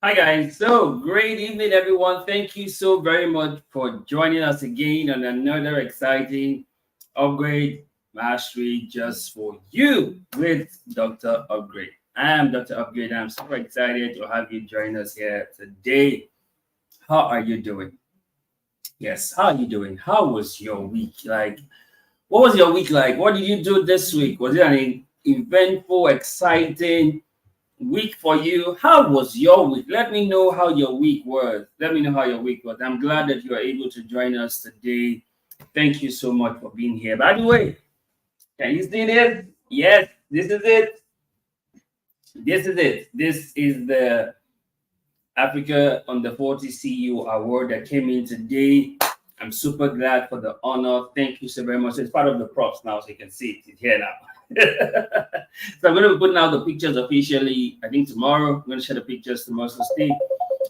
Hi guys, so great evening everyone. Thank you so very much for joining us again on another exciting upgrade mastery just for you with Dr. Upgrade. I am Dr. Upgrade. I'm super excited to have you join us here today. How are you doing? Yes, how are you doing? How was your week? What was your week like? What did you do this week? Was it an eventful, exciting week for you? How was your week? Let me know how your week was. Let me know how your week was. I'm glad that you are able to join us today. Thank you so much for being here. By the way, can you see this? Yes, this is it. This is it. This is the Africa Under 40 CEO Award that came in today. I'm super glad for the honor. Thank you so very much. It's part of the props now, so you can see it. It's here now. So I'm going to be putting out the pictures officially. I think tomorrow. I'm going to share the pictures tomorrow. So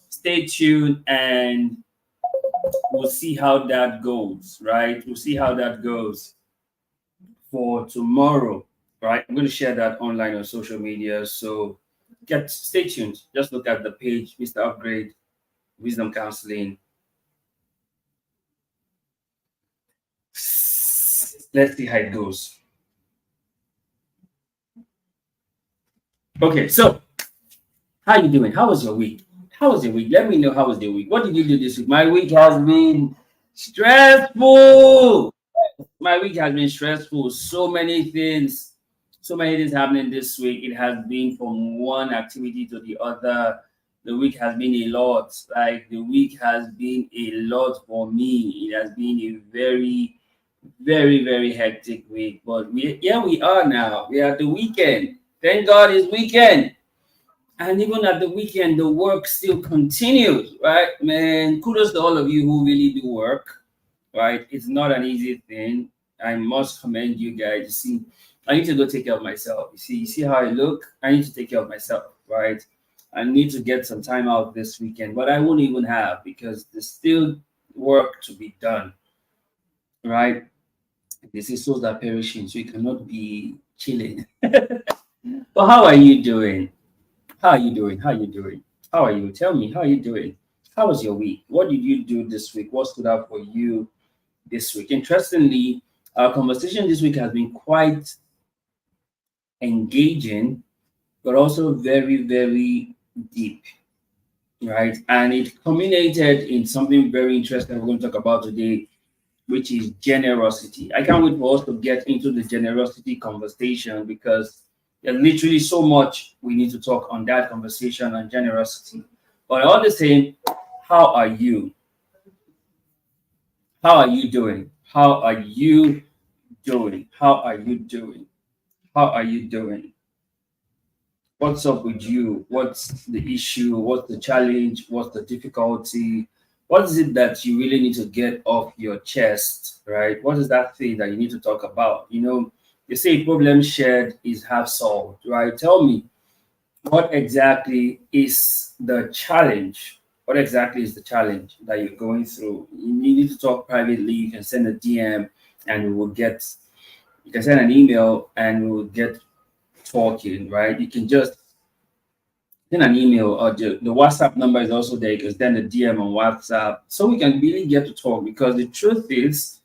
stay tuned, and we'll see how that goes. Right? We'll see how that goes for tomorrow. Right? I'm going to share that online on social media. So stay tuned. Just look at the page, Mr. Upgrade Wisdom Counseling. Let's see how it goes. Okay, so how you doing? How was your week? How was your week? Let me know how was your week. What did you do this week? My week has been stressful. My week has been stressful. So many things happening this week. It has been from one activity to the other. The week has been a lot. Like the week has been a lot for me. It has been a very, very, very hectic week. But we are now. We are at the weekend. Thank God it's weekend. And even at the weekend, the work still continues, right? Man, kudos to all of you who really do work, right? It's not an easy thing. I must commend you guys. You see, I need to go take care of myself. You see how I look? I need to take care of myself, right? I need to get some time out this weekend, but I won't even have because there's still work to be done, right? This is souls are perishing, so you cannot be chilling. But how are you doing? How are you doing? How are you doing? How are you? Tell me, how are you doing? How was your week? What did you do this week? What stood out for you this week? Interestingly, our conversation this week has been quite engaging, but also very, very deep, right? And it culminated in something very interesting we're going to talk about today, which is generosity. I can't wait for us to get into the generosity conversation because there's literally so much we need to talk on that conversation on generosity. But all the same, how are you? How are you doing? How are you doing? How are you doing? How are you doing? What's up with you? What's the issue? What's the challenge? What's the difficulty? What is it that you really need to get off your chest, right? What is that thing that you need to talk about? They say problem shared is half solved, right? Tell me, what exactly is the challenge? What exactly is the challenge that you're going through? You need to talk privately. You can send a DM and you can send an email and we will get talking, right? You can just send an email or the WhatsApp number is also there. You can send a DM on WhatsApp so we can really get to talk because the truth is,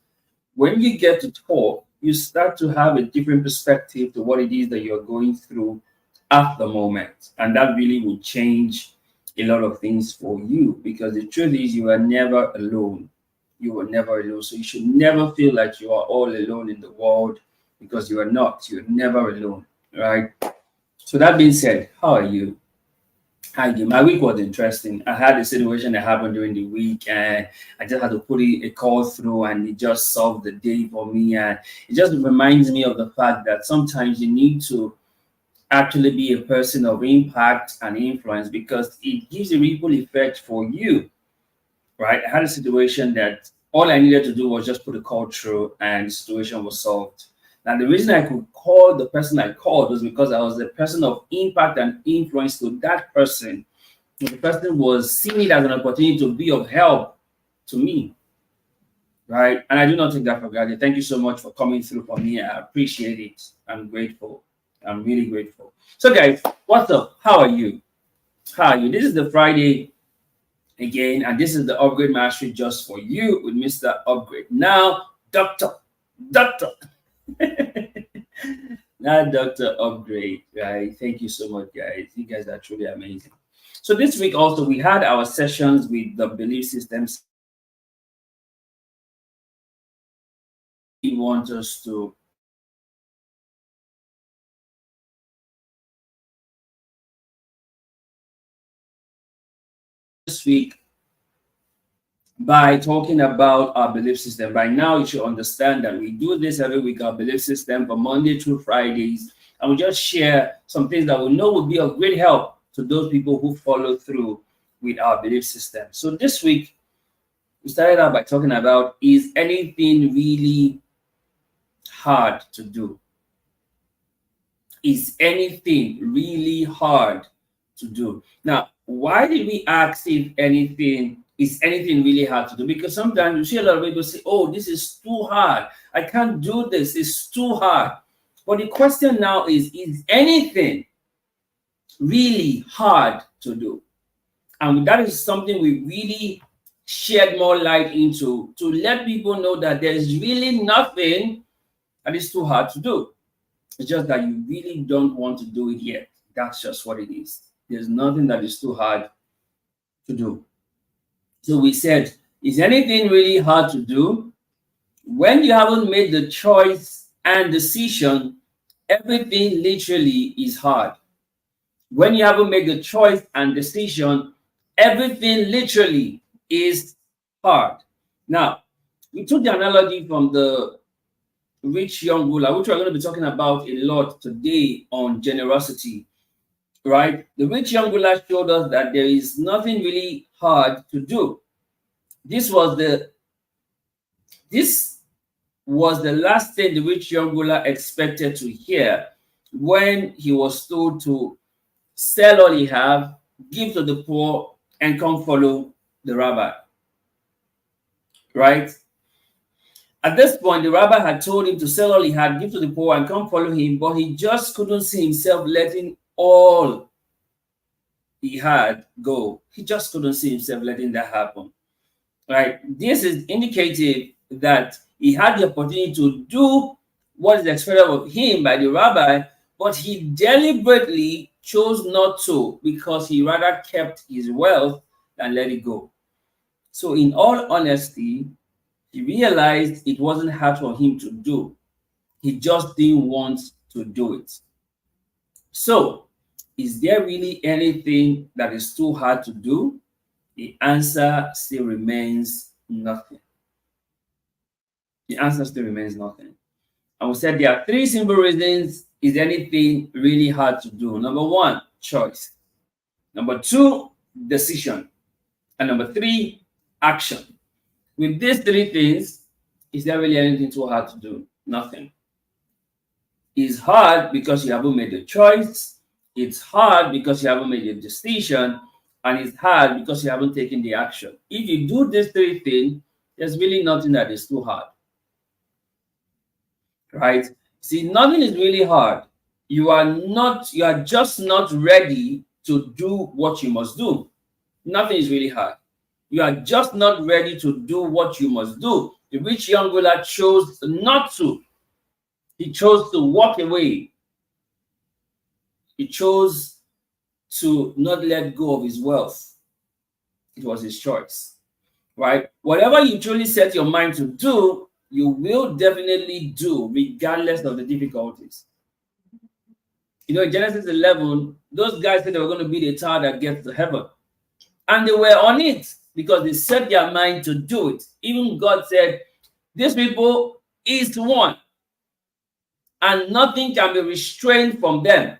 when you get to talk, you start to have a different perspective to what it is that you're going through at the moment. And that really will change a lot of things for you because the truth is, you are never alone. You are never alone. So you should never feel like you are all alone in the world because you are not. You're never alone, right? So that being said, how are you? Hi, my week was interesting. I had a situation that happened during the week, and I just had to put a call through, and it just solved the day for me. And it just reminds me of the fact that sometimes you need to actually be a person of impact and influence because it gives a ripple effect for you, right? I had a situation that all I needed to do was just put a call through, and the situation was solved. Now, the reason I could call the person I called was because I was a person of impact and influence to that person. The person was seeing it as an opportunity to be of help to me, right? And I do not take that for granted. Thank you so much for coming through for me. I appreciate it. I'm grateful. I'm really grateful. So, guys, what's up? How are you? How are you? This is the Friday again, and this is the Upgrade Mastery just for you with Mr. Upgrade. Now, Doctor, now Doctor Upgrade, right? Thank you so much, guys. You guys are truly amazing. So this week also we had our sessions with the belief systems. We want us to this week by talking about our belief system. By now, you should understand that we do this every week, our belief system from Monday through Fridays, and we just share some things that we know would be of great help to those people who follow through with our belief system. So this week, we started out by talking about, is anything really hard to do? Is anything really hard to do? Now, why did we ask if anything is anything really hard to do? Because sometimes you see a lot of people say, oh, this is too hard. I can't do this. It's too hard. But the question now is anything really hard to do? And that is something we really shed more light into to let people know that there is really nothing that is too hard to do. It's just that you really don't want to do it yet. That's just what it is. There's nothing that is too hard to do. So we said, is anything really hard to do? When you haven't made the choice and decision, everything literally is hard. When you haven't made the choice and decision, everything literally is hard. Now, we took the analogy from the rich young ruler, which we're going to be talking about a lot today on generosity, right? The rich young ruler showed us that there is nothing really hard to do. This was the this was the last thing the rich young ruler expected to hear when he was told to sell all he had, give to the poor, and come follow the rabbi. Right? At this point, the rabbi had told him to sell all he had, give to the poor, and come follow him, but he just couldn't see himself letting all he had go. He just couldn't see himself letting that happen. Right? This is indicative that he had the opportunity to do what is expected of him by the rabbi, but he deliberately chose not to because he rather kept his wealth than let it go. So, in all honesty, he realized it wasn't hard for him to do. He just didn't want to do it. So, is there really anything that is too hard to do? The answer still remains nothing. The answer still remains nothing. And we said there are three simple reasons is anything really hard to do. Number one, choice. Number two, decision. And number three, action. With these three things, is there really anything too hard to do? Nothing. It's hard because you haven't made a choice. It's hard because you haven't made a decision. And it's hard because you haven't taken the action. If you do these three things, there's really nothing that is too hard. Right? See, nothing is really hard. You are just not ready to do what you must do. Nothing is really hard. You are just not ready to do what you must do. The rich young ruler chose not to. He chose to walk away. He chose to not let go of his wealth. It was his choice, right? Whatever you truly set your mind to do, you will definitely do, regardless of the difficulties. You know, in Genesis 11, those guys said they were going to be the tower that gets to heaven. And they were on it because they set their mind to do it. Even God said, these people is one, and nothing can be restrained from them.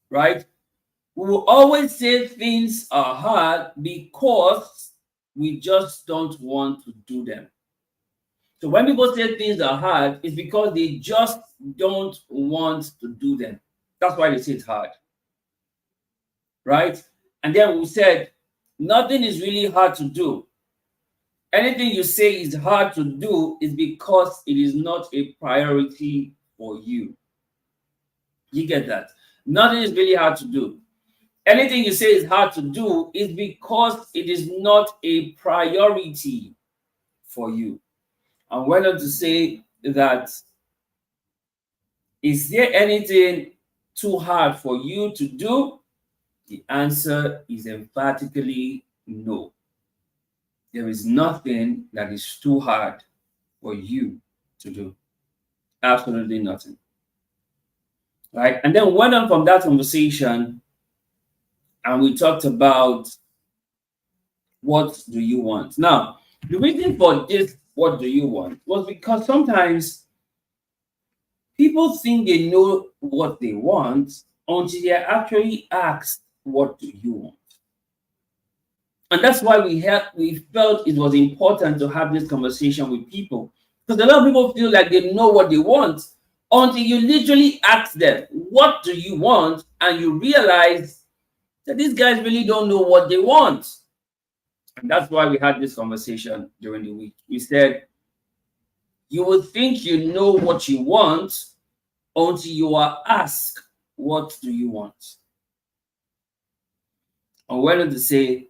Right? We will always say things are hard because we just don't want to do them. So when people say things are hard, it's because they just don't want to do them. That's why they say it's hard. Right? And then we said, nothing is really hard to do. Anything you say is hard to do is because it is not a priority for you. You get that? Nothing is really hard to do. anything you say is hard to do is because it is not a priority for you. I went on to say that, is there anything too hard for you to do? The answer is emphatically no. There is nothing that is too hard for you to do. Absolutely nothing. Right? And then we went on from that conversation and we talked about what do you want. Now, the reason for this, what do you want, was because sometimes people think they know what they want until they're actually asked, what do you want? And that's why we felt it was important to have this conversation with people. Because a lot of people feel like they know what they want until you literally ask them, what do you want? And you realize that these guys really don't know what they want. And that's why we had this conversation during the week. We said, you will think you know what you want until you are asked, what do you want? And went on to say,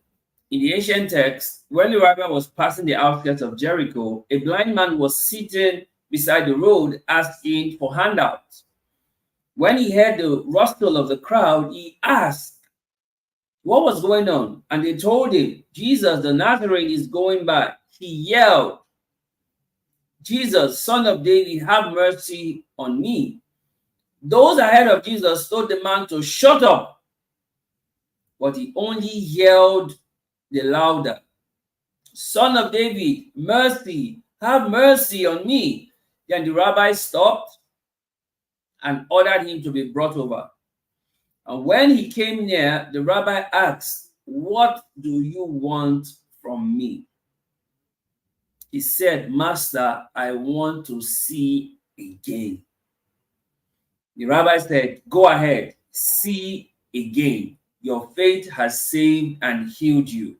in the ancient text, when the rabbi was passing the outskirts of Jericho, a blind man was sitting beside the road asking for handouts. When he heard the rustle of the crowd, he asked what was going on. And they told him, Jesus the Nazarene is going by. He yelled, Jesus, Son of David, have mercy on me. Those ahead of Jesus told the man to shut up, but he only yelled the louder, Son of David, mercy, have mercy on me. Then the rabbi stopped and ordered him to be brought over. And when he came near, the rabbi asked, what do you want from me? He said, Master, I want to see again. The rabbi said, go ahead, see again. Your faith has saved and healed you.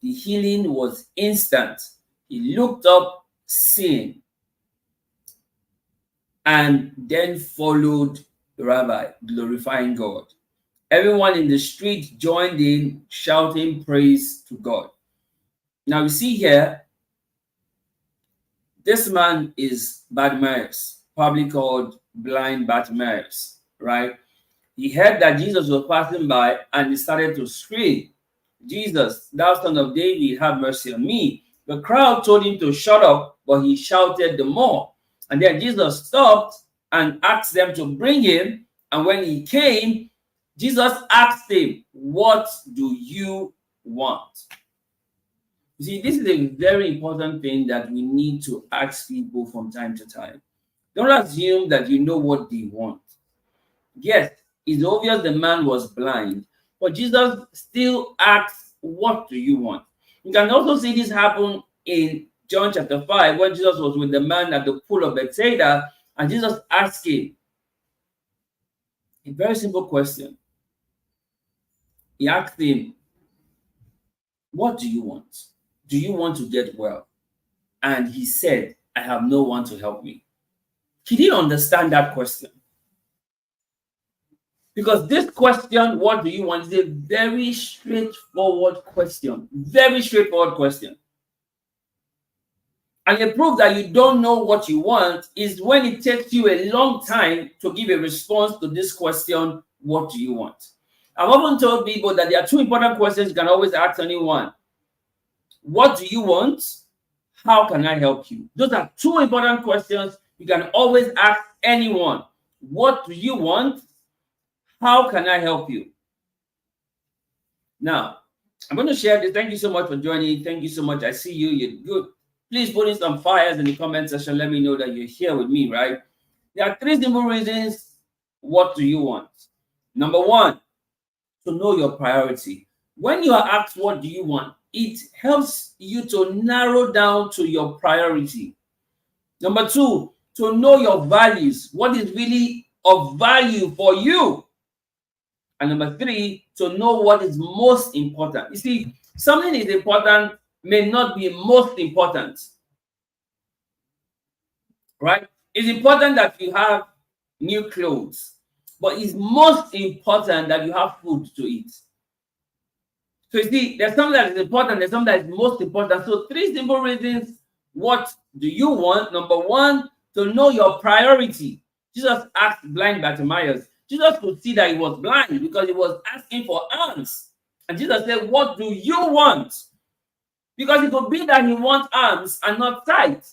The healing was instant. He looked up, seeing, and then followed the rabbi, glorifying God. Everyone in the street joined in, shouting praise to God. Now we see here, this man is Bartimaeus, probably called blind Bartimaeus, right? He heard that Jesus was passing by and he started to scream, Jesus, thou Son of David, have mercy on me. The crowd told him to shut up, but he shouted the more. And then Jesus stopped and asked them to bring him. And when he came, Jesus asked him, what do you want? You see, this is a very important thing that we need to ask people from time to time. Don't assume that you know what they want. Yes, it's obvious the man was blind, but Jesus still asks, what do you want? You can also see this happen in John chapter 5, when Jesus was with the man at the pool of Bethsaida, and Jesus asked him a very simple question. He asked him, what do you want? Do you want to get well? And he said, I have no one to help me. He didn't understand that question. Because this question, what do you want, is a very straightforward question. Very straightforward question. And the proof that you don't know what you want is when it takes you a long time to give a response to this question, what do you want? I've often told people that there are two important questions you can always ask anyone. What do you want? How can I help you? Those are two important questions you can always ask anyone. What do you want? How can I help you? Now, I'm going to share this. Thank you so much for joining. Thank you so much. I see you. You're good. Please put in some fires in the comment section. Let me know that you're here with me, right? There are three simple reasons. What do you want? Number one, to know your priority. When you are asked, what do you want? It helps you to narrow down to your priority. Number two, to know your values. What is really of value for you? And number three, to know what is most important. You see, something is important may not be most important. Right? It's important that you have new clothes. but it's most important that you have food to eat. So you see, there's something that is important, there's something that is most important. So three simple reasons. What do you want? Number one, to know your priority. Jesus asked blind Bartimaeus. Jesus could see that he was blind because he was asking for alms. And Jesus said, what do you want? Because it could be that he wants alms and not sight.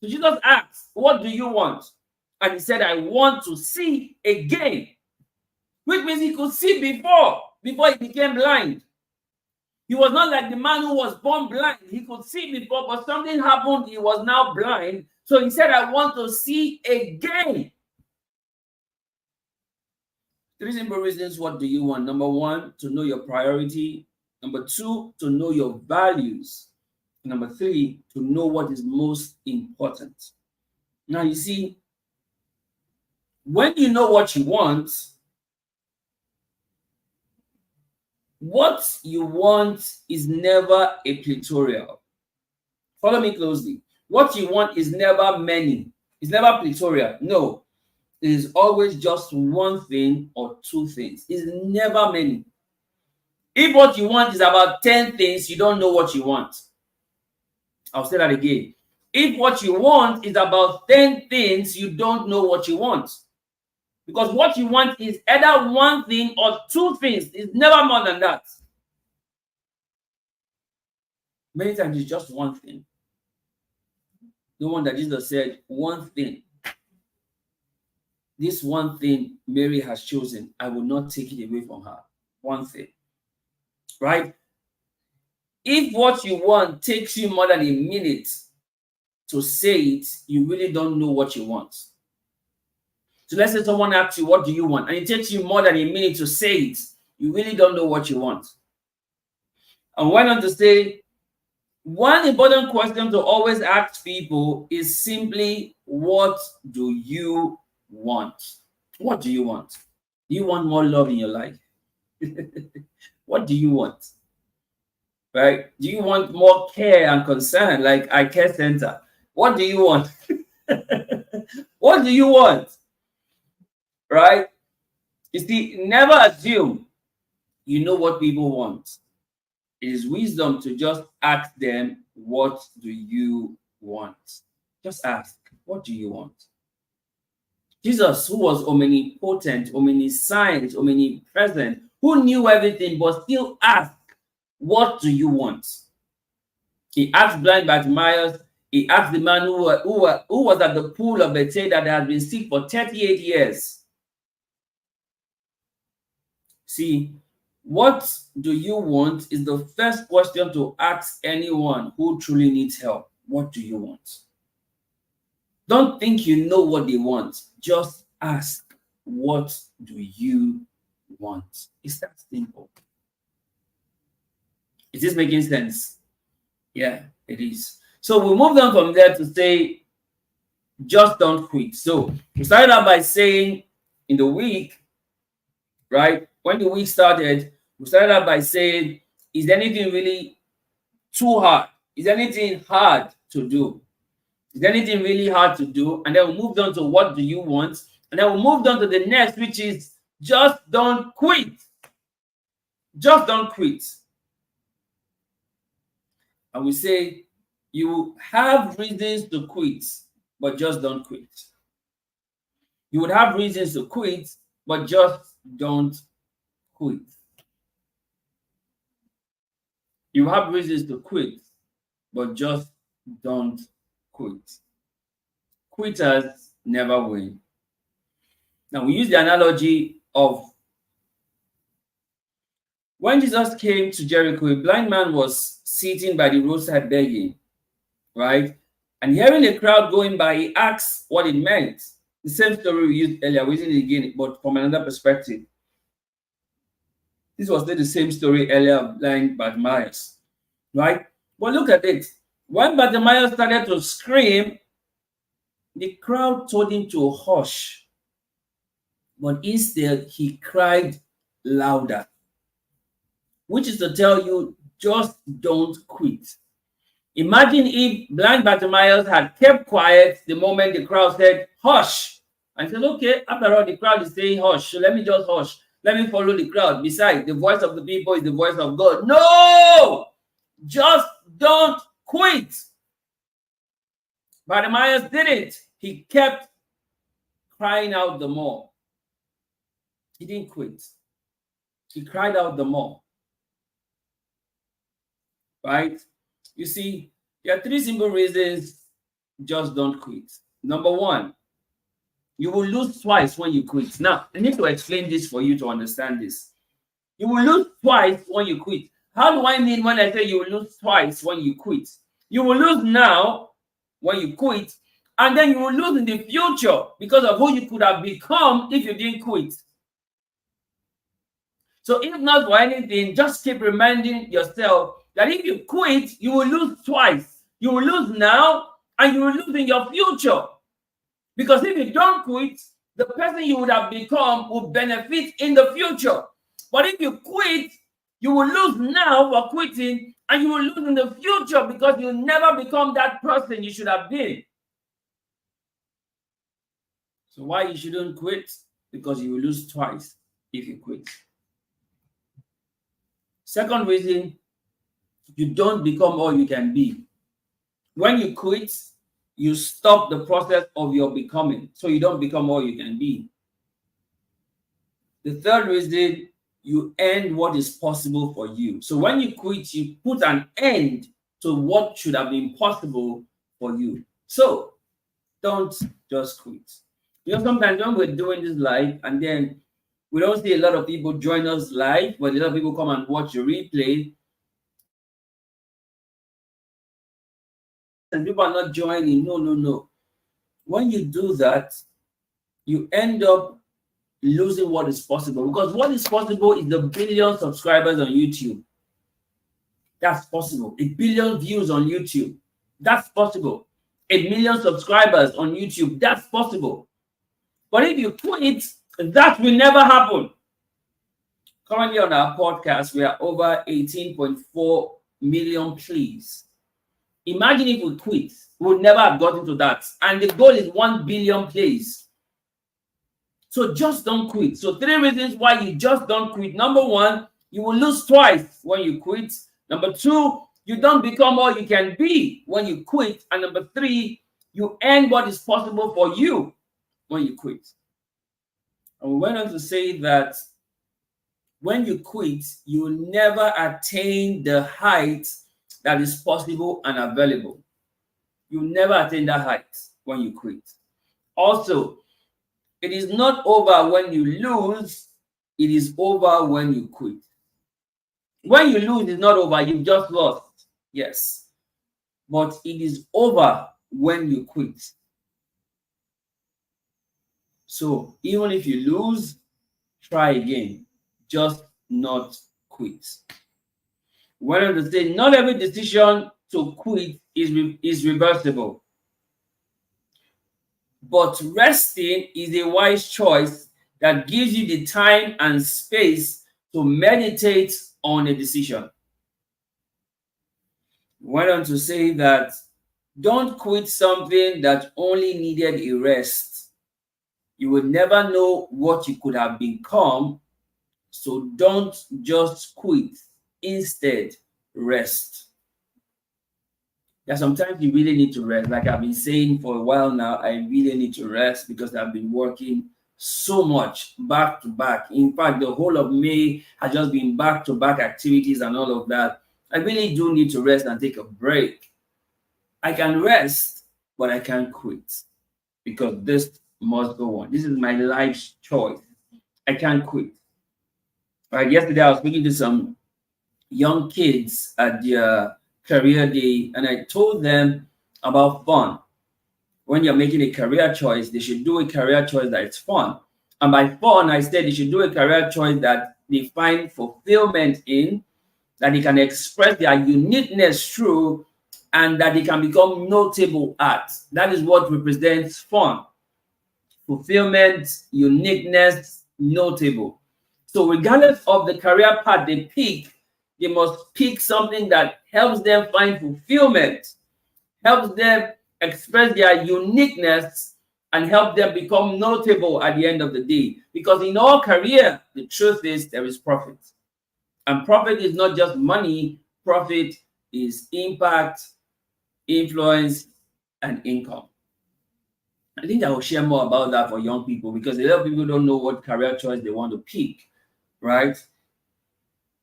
So Jesus asked, what do you want? And he said, I want to see again. Which means he could see before he became blind. He was not like the man who was born blind. He could see before, but something happened. He was now blind. So he said, I want to see again. Three simple reasons. What do you want? Number one, to know your priority. Number two, to know your values. Number three, to know what is most important. Now, you see, when you know what you want is never a pictorial. Follow me closely. What you want is never many. It's never pictorial. No, it is always just one thing or two things. It's never many. If what you want is about 10 things, you don't know what you want. I'll say that again. If what you want is about 10 things, you don't know what you want. Because what you want is either one thing or two things. It's never more than that. Many times it's just one thing. The one that Jesus said, one thing. This one thing Mary has chosen, I will not take it away from her. One thing. Right? If what you want takes you more than a minute to say it, you really don't know what you want. So let's say someone asks you, what do you want? And it takes you more than a minute to say it. You really don't know what you want. And went on to say, one important question to always ask people is simply, what do you want? What do you want? Do you want more love in your life? What do you want? Right? Do you want more care and concern, like I Care Center? What do you want? What do you want? Right? You see, never assume you know what people want. It is wisdom to just ask them, what do you want? Just ask, what do you want? Jesus, who was omnipotent, omniscient, omnipresent, who knew everything but still asked, what do you want? He asked blind Bartimaeus, he asked the man who was at the pool of Bethesda that had been sick for 38 years. See, what do you want is the first question to ask anyone who truly needs help. What do you want? Don't think you know what they want. Just ask, what do you want? It's that simple. Is this making sense? Yeah, it is. So we moved on from there to say, just don't quit. So we started out by saying in the week, right? When the week started, we started out by saying, is anything really too hard? Is anything hard to do? Is anything really hard to do? And then we moved on to what do you want? And then we moved on to the next, which is just don't quit. Just don't quit. And we say, you have reasons to quit, but just don't quit. You would have reasons to quit, but just don't quit. You have reasons to quit, but just don't quit. Quitters never win. Now, we use the analogy of when Jesus came to Jericho, a blind man was sitting by the roadside begging, right? And hearing a crowd going by, he asked what it meant. The same story we used earlier, we're using it again, but from another perspective. This was the same story earlier of blind Bartimaeus, right? But look at it. When Bartimaeus started to scream, the crowd told him to hush. But instead, he cried louder, which is to tell you, just don't quit. Imagine if blind Bartimaeus had kept quiet the moment the crowd said, hush. And he says, okay, after all, the crowd is saying hush, so let me just hush. Let me follow the crowd. Besides, the voice of the people is the voice of God. No! Just don't quit. Bartimaeus didn't. He kept crying out the more. He didn't quit. He cried out the more. Right? You see, there are three simple reasons just don't quit. Number one, you will lose twice when you quit. Now, I need to explain this for you to understand this. You will lose twice when you quit. How do I mean when I say you will lose twice when you quit? You will lose now when you quit, and then you will lose in the future because of who you could have become if you didn't quit. So if not for anything, just keep reminding yourself that if you quit, you will lose twice. You will lose now and you will lose in your future. Because if you don't quit, the person you would have become will benefit in the future. But if you quit, you will lose now for quitting and you will lose in the future because you'll never become that person you should have been. So why you shouldn't quit? Because you will lose twice if you quit. Second reason, you don't become all you can be. When you quit, you stop the process of your becoming, so you don't become all you can be. The third reason, you end what is possible for you. So when you quit, you put an end to what should have been possible for you. So don't just quit. You know, sometimes when we're doing this live and then we don't see a lot of people join us live, but a lot of people come and watch the replay, and people are not joining. No. When you do that, you end up losing what is possible, because what is possible is the billion subscribers on YouTube. That's possible. 1 billion views on YouTube. That's possible. 1 million subscribers on YouTube. That's possible. But if you quit, that will never happen. Currently on our podcast, we are over 18.4 million plays. Imagine if we quit, we would never have gotten to that. And the goal is 1 billion plays. So just don't quit. So 3 reasons why you just don't quit. Number 1, you will lose twice when you quit. Number 2, you don't become all you can be when you quit. And number 3, you end what is possible for you when you quit. And we went on to say that when you quit, you will never attain the height that is possible and available. You will never attain that height when you quit. Also, it is not over when you lose, it is over when you quit. When you lose, it's not over, you've just lost. Yes. But it is over when you quit. So even if you lose, try again. Just not quit. One of the things, not every decision to quit is reversible. But resting is a wise choice that gives you the time and space to meditate on a decision. Went on to say that don't quit something that only needed a rest. You will never know what you could have become, so don't just quit. Instead, rest. Yeah, sometimes you really need to rest. Like I've been saying for a while now, I really need to rest because I've been working so much back to back. In fact, the whole of May has just been back to back activities and all of that. I really do need to rest and take a break. I can rest, but I can't quit because this must go on. This is my life's choice. I can't quit. Right? Yesterday, I was speaking to some young kids at their career day, and I told them about fun. When you're making a career choice, they should do a career choice that is fun. And by fun, I said they should do a career choice that they find fulfillment in, that they can express their uniqueness through, and that they can become notable at. That is what represents fun. Fulfillment, uniqueness, notable. So regardless of the career path they pick, they must pick something that helps them find fulfillment, helps them express their uniqueness, and help them become notable at the end of the day. Because in all career, the truth is there is profit. And profit is not just money, profit is impact, influence, and income. I think I will share more about that for young people because a lot of people don't know what career choice they want to pick, right?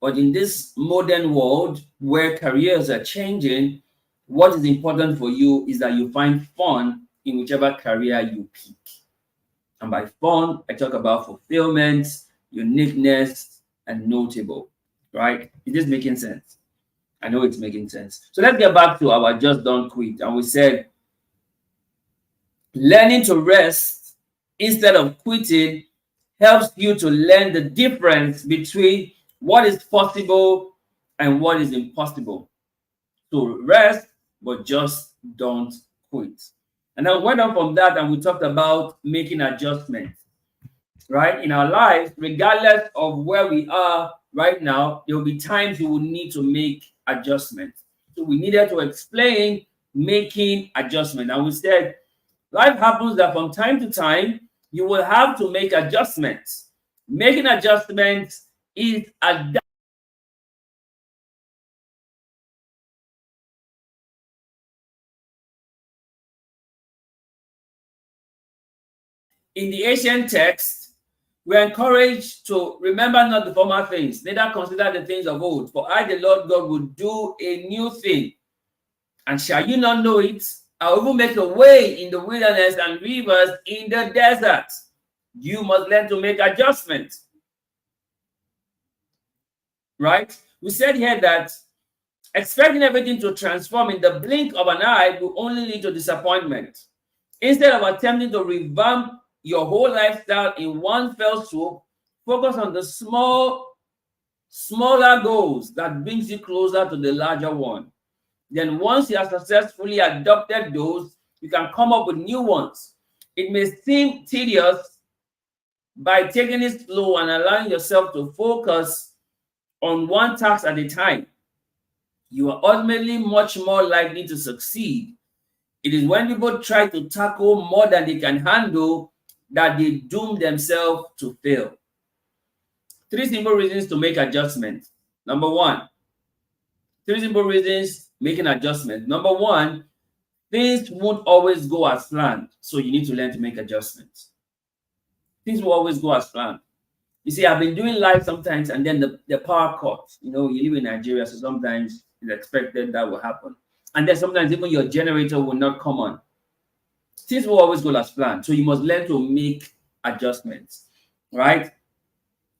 But in this modern world where careers are changing, what is important for you is that you find fun in whichever career you pick. And by fun, I talk about fulfillment, uniqueness, and notable, right? It is making sense. I know it's making sense. So let's get back to our just don't quit. And we said learning to rest instead of quitting helps you to learn the difference between what is possible and what is impossible. So rest, but just don't quit. And I went on from that and we talked about making adjustments, right? In our lives, regardless of where we are right now, there will be times we will need to make adjustments. So we needed to explain making adjustment. And we said life happens that from time to time, you will have to make adjustments. Making adjustments is in the ancient text, we're encouraged to remember not the former things, neither consider the things of old. For I, the Lord God, will do a new thing. And shall you not know it? I will make a way in the wilderness and rivers in the desert. You must learn to make adjustments. Right? We said here that expecting everything to transform in the blink of an eye will only lead to disappointment. Instead of attempting to revamp your whole lifestyle in one fell swoop, focus on the smaller goals that brings you closer to the larger one. Then once you have successfully adopted those, you can come up with new ones. It may seem tedious by taking it slow and allowing yourself to focus on one task at a time. You are ultimately much more likely to succeed. It is when people try to tackle more than they can handle that they doom themselves to fail. 3 simple reasons to make adjustments. Number one, 3 simple reasons making adjustments. Number one, things won't always go as planned, so you need to learn to make adjustments. Things will always go as planned. You see, I've been doing live sometimes, and then the power cut. You know, you live in Nigeria, so sometimes it's expected that will happen. And then sometimes even your generator will not come on. Things will always go as planned, so you must learn to make adjustments, right?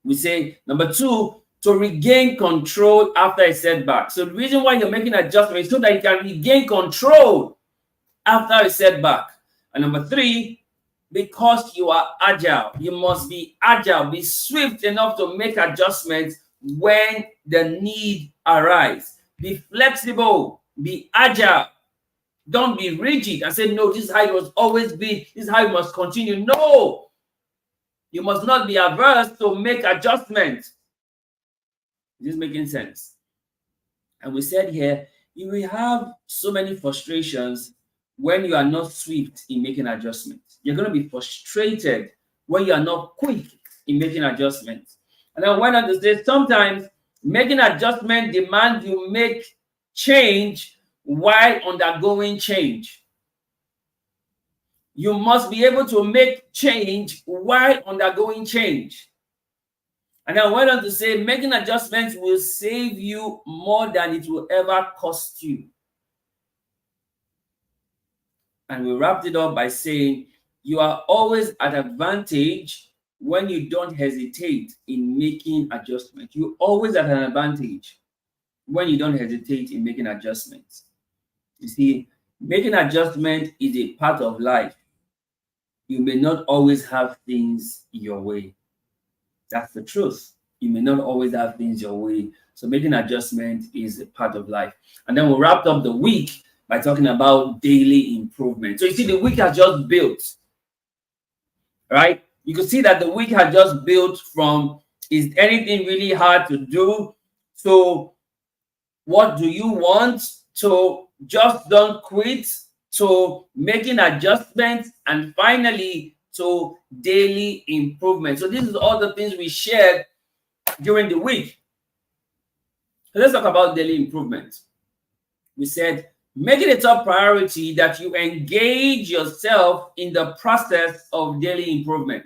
We say, number two, to regain control after a setback. So the reason why you're making adjustments is so that you can regain control after a setback. And number three, because you are agile, you must be agile, be swift enough to make adjustments when the need arises. Be flexible, be agile. Don't be rigid and say, no, this is how it must always be, this is how it must continue. No, you must not be averse to make adjustments. This is making sense. And we said here, you will have so many frustrations when you are not swift in making adjustments. You're going to be frustrated when you are not quick in making adjustments. And then went on to say, sometimes making adjustment demands you make change while undergoing change. You must be able to make change while undergoing change. And I went on to say, making adjustments will save you more than it will ever cost you. And we wrapped it up by saying, you are always at advantage when you don't hesitate in making adjustments. You're always at an advantage when you don't hesitate in making adjustments. You see, making adjustment is a part of life. You may not always have things your way. That's the truth. You may not always have things your way. So making adjustment is a part of life. And then we wrapped up the week by talking about daily improvement. So you see, the week has just built, right? You can see that the week has just built from, is anything really hard to do? So what do you want? So just don't quit. to making adjustments, and finally to daily improvement. So this is all the things we shared during the week. So let's talk about daily improvement. We said make it a top priority that you engage yourself in the process of daily improvement.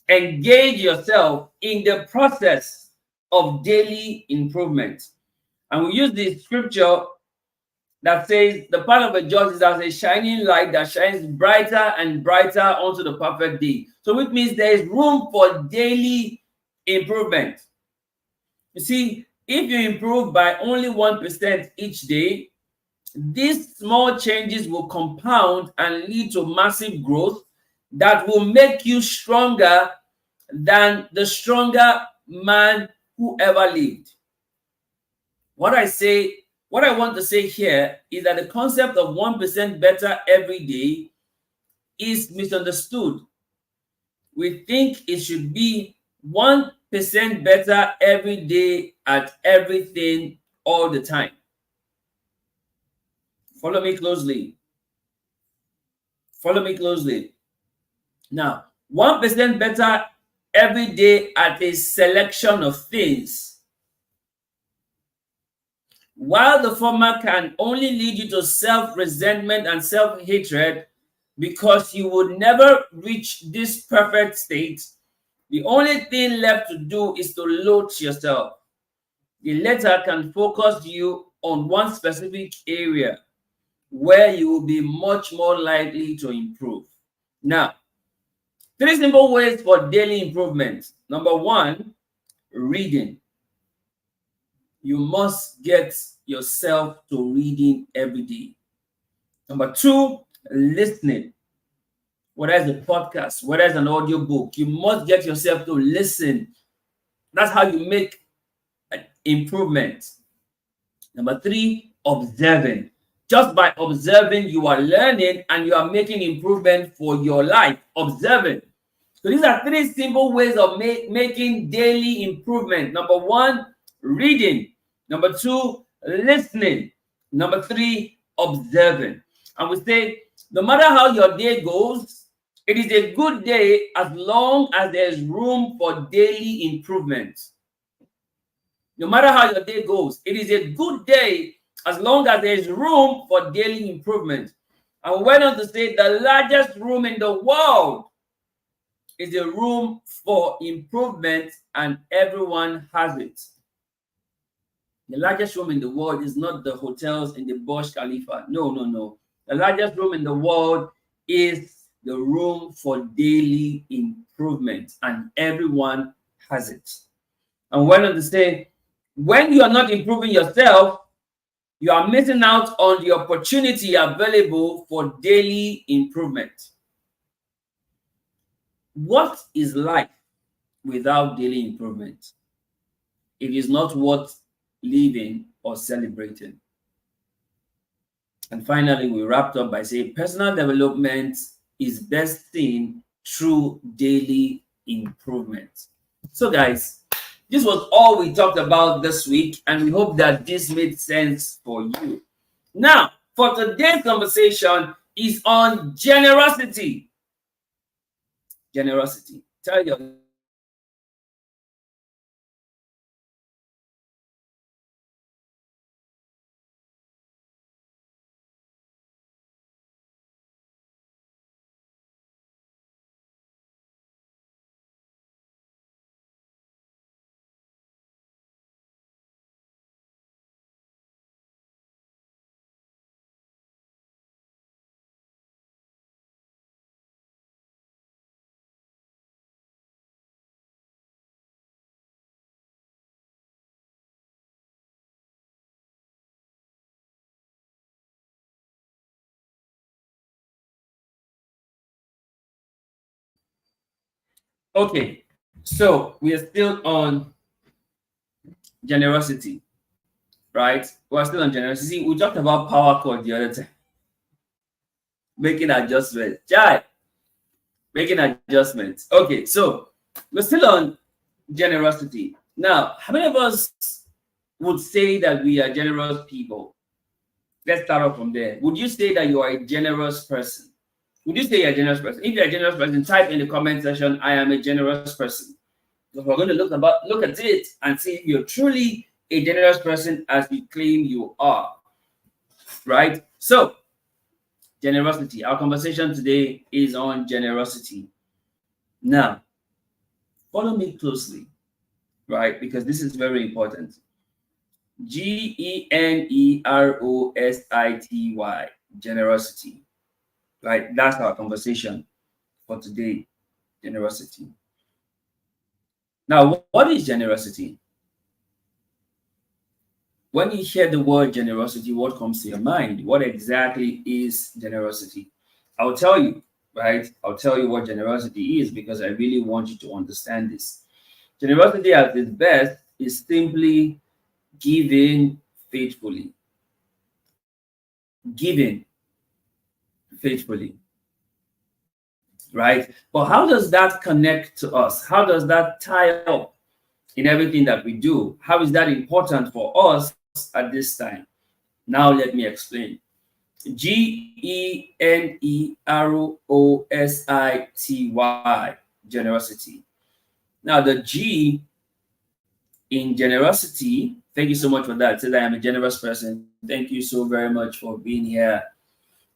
Engage yourself in the process of daily improvement. And we use the scripture that says the path of a just is as a shining light that shines brighter and brighter unto the perfect day. So which means there is room for daily improvement. You see, if you improve by only 1% each day, these small changes will compound and lead to massive growth that will make you stronger than the stronger man who ever lived. What I want to say here is that the concept of 1% better every day is misunderstood. We think it should be 1% better every day at everything all the time. Follow me closely. Follow me closely. Now, 1% better every day at a selection of things. While the former can only lead you to self-resentment and self-hatred because you would never reach this perfect state, the only thing left to do is to load yourself. The latter can focus you on one specific area where you will be much more likely to improve. Now, 3 simple ways for daily improvement. Number 1, reading. You must get yourself to reading every day. Number 2, listening. Whether it's a podcast, whether it's an audio book, you must get yourself to listen. That's how you make an improvement. Number 3, observing. Just by observing, you are learning and you are making improvement for your life. Observing. So these are 3 simple ways of making daily improvement. Number 1, reading. Number 2, listening. Number 3, observing. And we say, no matter how your day goes, it is a good day as long as there is room for daily improvement. No matter how your day goes, it is a good day as long as there is room for daily improvement. And we went on to say the largest room in the world is a room for improvement, and everyone has it. The largest room in the world is not the hotels in the Burj Khalifa. No, no, no. The largest room in the world is the room for daily improvement, and everyone has it. And we went on to say, when you are not improving yourself, you are missing out on the opportunity available for daily improvement. What is life without daily improvement? It is not worth living or celebrating. And finally, we wrapped up by saying personal development is best seen through daily improvement. So, guys, this was all we talked about this week, and we hope that this made sense for you. Now, for today's conversation is on generosity. Generosity. Tell your okay. So we are still on generosity, right? We're still on generosity. We talked about power cord the other time, making adjustments. Jai, making adjustments. Okay, so we're still on generosity. Now, how many of us would say that we are generous people? Let's start off from there. Would you say that you are a generous person? Would you say you're a generous person? If you're a generous person, type in the comment section, I am a generous person. Because we're going to look at it and see if you're truly a generous person as you claim you are. Right? So, generosity. Our conversation today is on generosity. Now, follow me closely, right? Because this is very important. Generosity, generosity, right? That's our conversation for today. Generosity. Now, what is generosity? When you hear the word generosity, what comes to your mind? What exactly is generosity? I'll tell you, right? I'll tell you what generosity is because I really want you to understand this. Generosity at its best is simply giving faithfully. Giving faithfully, right? But how does that connect to us? How does that tie up in everything that we do? How is that important for us at this time? Now, let me explain. Generosity, generosity. Now, the G in generosity, thank you so much for that. Said I am a generous person. Thank you so very much for being here.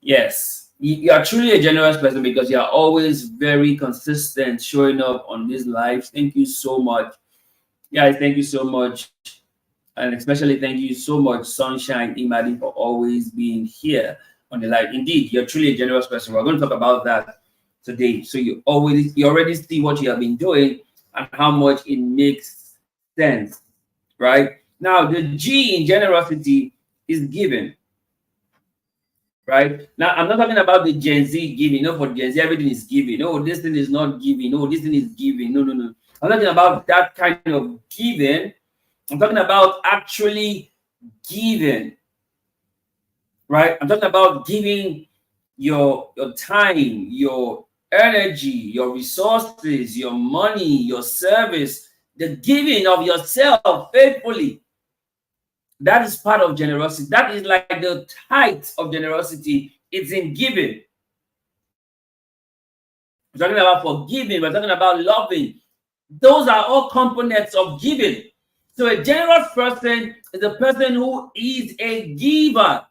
Yes, you are truly a generous person because you are always very consistent showing up on these lives. Thank you so much. Guys, thank you so much. And especially thank you so much, Sunshine Imadi, for always being here on the live. Indeed, you're truly a generous person. We're going to talk about that today. So you already see what you have been doing and how much it makes sense, right? Now, the G in generosity is giving, right? Now, I'm not talking about the Gen Z giving. No, for Gen Z, everything is giving. No, this thing is not giving. No, this thing is giving. No, no, no. I'm talking about that kind of giving. I'm talking about actually giving, right? I'm talking about giving your time, your energy, your resources, your money, your service, the giving of yourself faithfully. That is part of generosity. That is like the height of generosity. It's in giving. We're talking about forgiving. We're talking about loving. Those are all components of giving. So a generous person is a person who is a giver.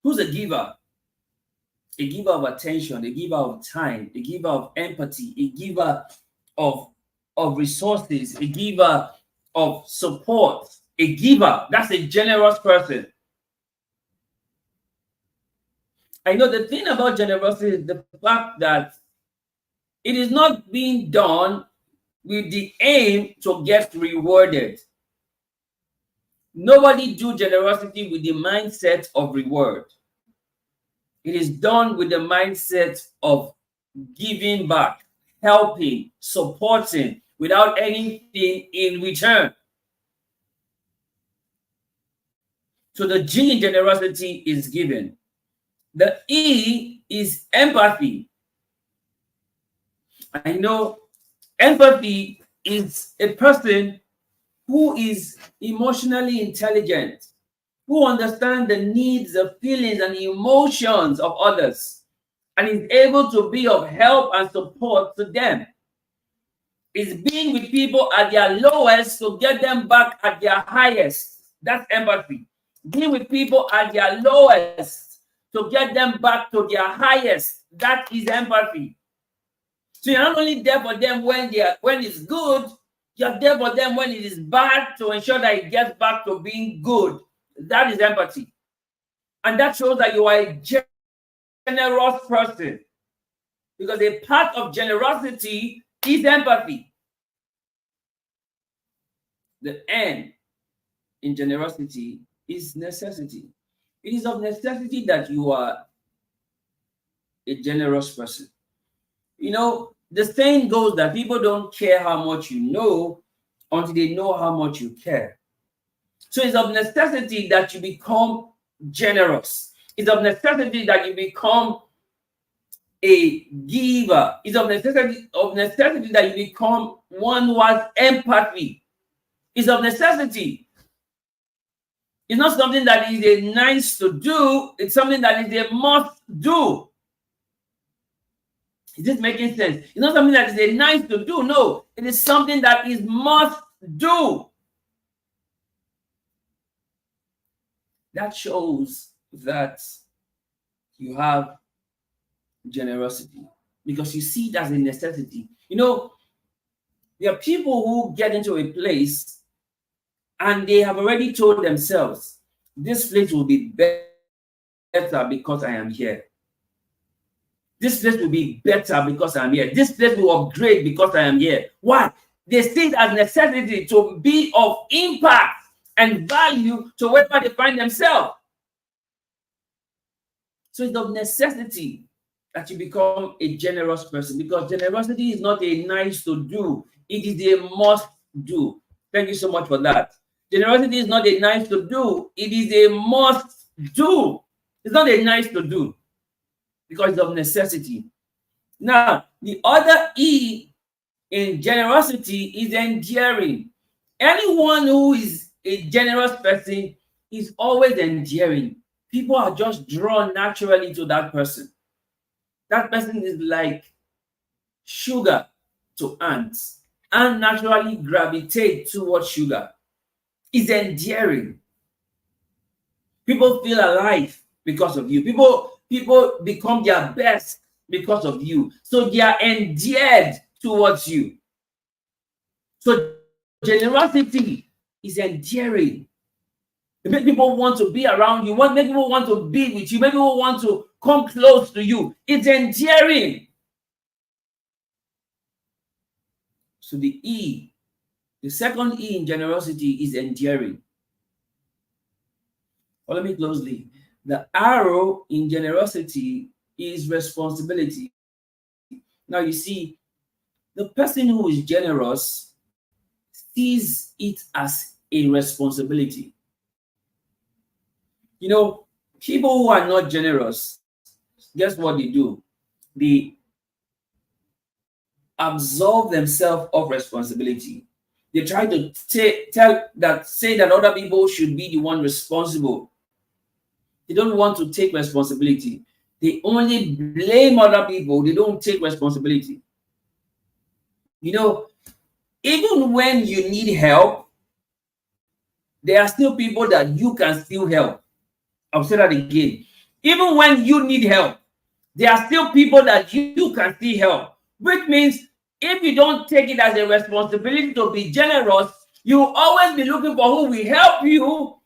Who's a giver? A giver of attention, a giver of time, a giver of empathy, a giver of resources, a giver of support, a giver. That's a generous person. I know the thing about generosity is the fact that it is not being done with the aim to get rewarded. Nobody do generosity with the mindset of reward. It is done with the mindset of giving back, helping, supporting without anything in return. So the G in generosity is giving. The E is empathy. I know empathy is a person who is emotionally intelligent, who understands the needs, the feelings, and the emotions of others, and is able to be of help and support to them. Is being with people at their lowest to get them back at their highest. That's empathy. Being with people at their lowest to get them back to their highest. That is empathy. So you're not only there for them when it's good, you're there for them when it is bad to ensure that it gets back to being good. That is empathy. And that shows that you are a generous person. Because a part of generosity is empathy. The N in generosity is necessity. It is of necessity that you are a generous person. You know, the saying goes that people don't care how much you know until they know how much you care. So it's of necessity that you become generous. It's of necessity that you become a giver. It's of necessity that you become one who has empathy. It's of necessity. It's not something that is a nice to do. It's something that is a must do. Is this making sense? It's not something that is a nice to do. No, it is something that is must do. That shows that you have generosity because you see it as a necessity. You know, there are people who get into a place and they have already told themselves, this place will be better because I am here. This place will be better because I am here. This place will upgrade because I am here. Why? They see it as necessity to be of impact and value to wherever they find themselves. So it's of necessity that you become a generous person, because generosity is not a nice to do, it is a must do. Thank you so much for that. Generosity is not a nice to do, it is a must do. It's not a nice to do because it's of necessity. Now, the other E in generosity is endearing. Anyone who is a generous person is always endearing. People are just drawn naturally to that person. That person is like sugar to ants. Ants naturally gravitate towards sugar. It's endearing. People feel alive because of you. People become their best because of you. So they are endeared towards you. So generosity is endearing. It makes people want to be around you. Make people want to be with you. Make people want to come close to you. It's endearing. So the second E in generosity is endearing. Follow me closely. The arrow in generosity is responsibility. Now you see, the person who is generous sees it as a responsibility. You know, people who are not generous, guess what they do? They absolve themselves of responsibility. They try to say that other people should be the one responsible. They don't want to take responsibility. They only blame other people. They don't take responsibility. You know, even when you need help, there are still people that you can still help. I'll say that again. Even when you need help, there are still people that you can still help. Which means if you don't take it as a responsibility to be generous, you will always be looking for who will help you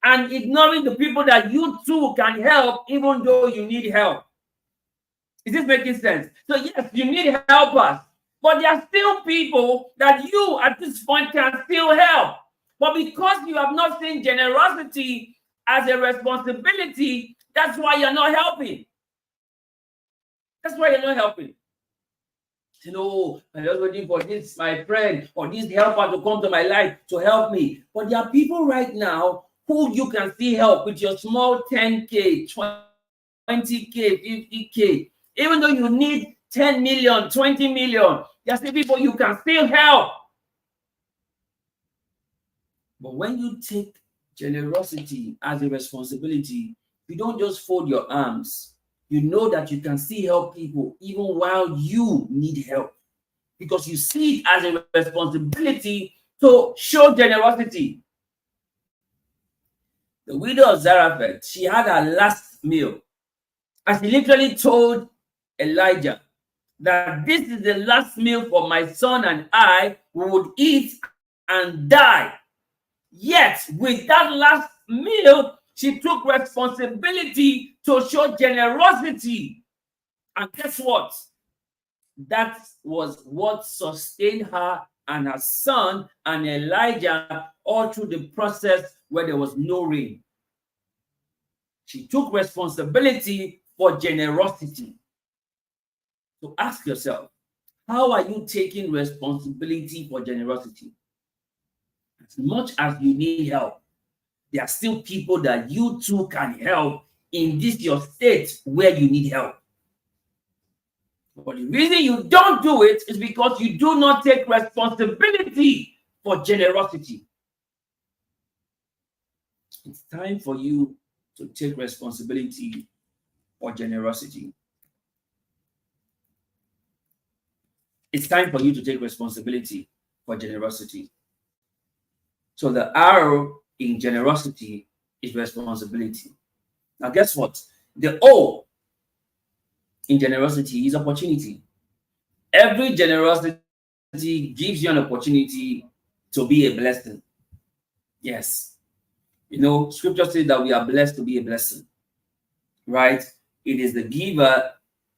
and ignoring the people that you too can help, even though you need help. Is this making sense? So yes, you need helpers, but there are still people that you at this point can still help. But because you have not seen generosity as a responsibility, that's why you're not helping. That's why you're not helping. You know, I'm just waiting for this, my friend, or this helper to come to my life to help me. But there are people right now who you can still help with your small 10K, 20K, 50K. Even though you need 10 million, 20 million, there are still people you can still help. But when you take generosity as a responsibility, you don't just fold your arms. You know that you can still help people even while you need help, because you see it as a responsibility to show generosity. The widow of Zarephath, she had her last meal, and she literally told Elijah that this is the last meal for my son and I. We would eat and die. Yet, with that last meal, she took responsibility to show generosity. And guess what? That was what sustained her and her son and Elijah all through the process where there was no rain. She took responsibility for generosity. So ask yourself, how are you taking responsibility for generosity? As much as you need help, there are still people that you too can help in this your state where you need help. But the reason you don't do it is because you do not take responsibility for generosity. It's time for you to take responsibility for generosity. It's time for you to take responsibility for generosity. So the R in generosity is responsibility. Now, guess what? The O in generosity is opportunity. Every generosity gives you an opportunity to be a blessing. Yes. Scripture says that we are blessed to be a blessing, right? It is the giver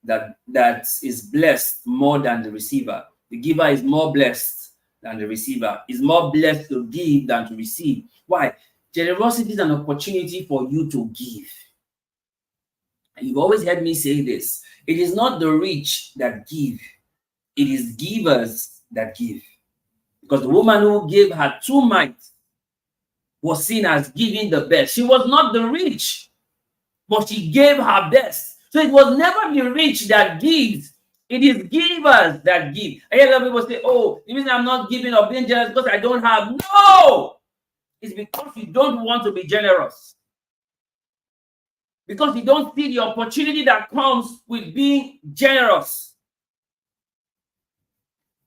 that is blessed more than the receiver. The giver is more blessed than the receiver. Is more blessed to give than to receive. Why? Generosity is an opportunity for you to give. And you've always heard me say this. It is not the rich that give. It is givers that give. Because the woman who gave her 2 mites was seen as giving the best. She was not the rich, but she gave her best. So it was never the rich that gives. It is givers that give. I hear people say, oh, the reason I'm not giving or being generous because I don't have. No! It's because you don't want to be generous. Because you don't see the opportunity that comes with being generous.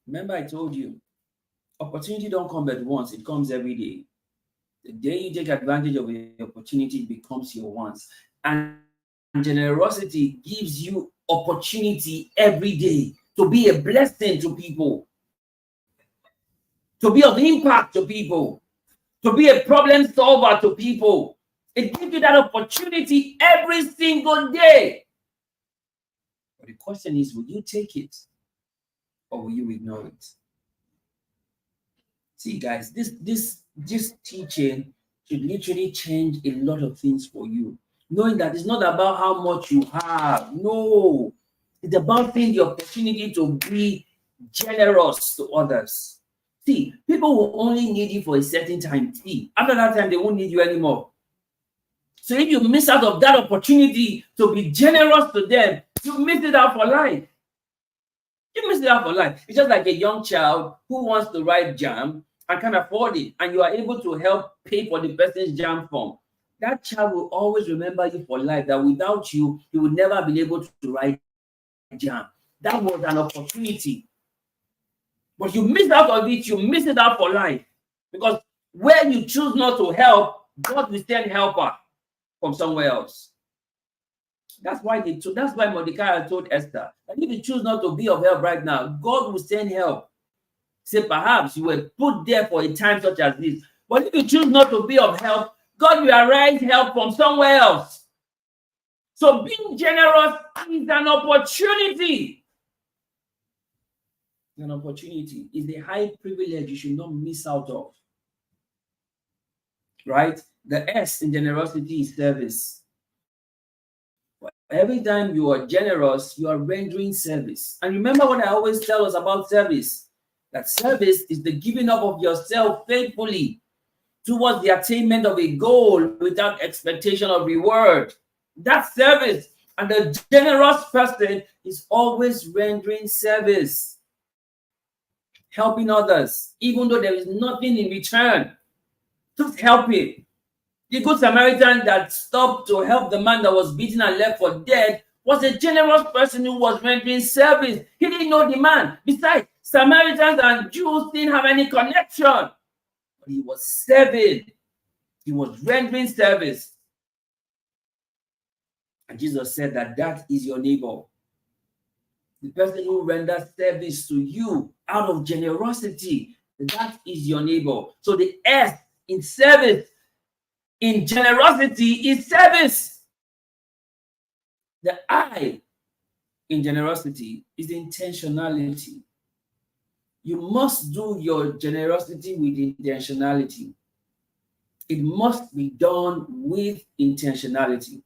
Remember I told you, opportunity don't come at once. It comes every day. The day you take advantage of the opportunity, it becomes your wants. And generosity gives you opportunity every day to be a blessing to people, to be of impact to people, to be a problem solver to people. It gives you that opportunity every single day. But the question is, will you take it or will you ignore it? See, guys, this teaching should literally change a lot of things for you. Knowing that it's not about how much you have. No, it's about seeing the opportunity to be generous to others. See, people will only need you for a certain time. See, after that time, they won't need you anymore. So if you miss out of that opportunity to be generous to them, you miss it out for life. You miss it out for life. It's just like a young child who wants to write jam and can't afford it, and you are able to help pay for the person's jam form. That child will always remember you for life, that without you, he would never be able to write jam. That was an opportunity. But you miss out of it, you miss it out for life. Because when you choose not to help, God will send helper from somewhere else. That's why Mordecai told Esther that if you choose not to be of help right now, God will send help. Say, perhaps you were put there for a time such as this. But if you choose not to be of help, God will arise help from somewhere else. So being generous is an opportunity. An opportunity is a high privilege you should not miss out of. Right? The S in generosity is service. Every time you are generous, you are rendering service. And remember what I always tell us about service, that service is the giving up of yourself faithfully towards the attainment of a goal without expectation of reward. That's service. And the generous person is always rendering service, helping others, even though there is nothing in return. Just helping. The good Samaritan that stopped to help the man that was beaten and left for dead was a generous person who was rendering service. He didn't know the man. Besides, Samaritans and Jews didn't have any connection. But he was serving. He was rendering service. And Jesus said that is your neighbor. The person who renders service to you out of generosity, that is your neighbor. So the S in service, in generosity, is service. The I in generosity is intentionality. You must do your generosity with intentionality. It must be done with intentionality.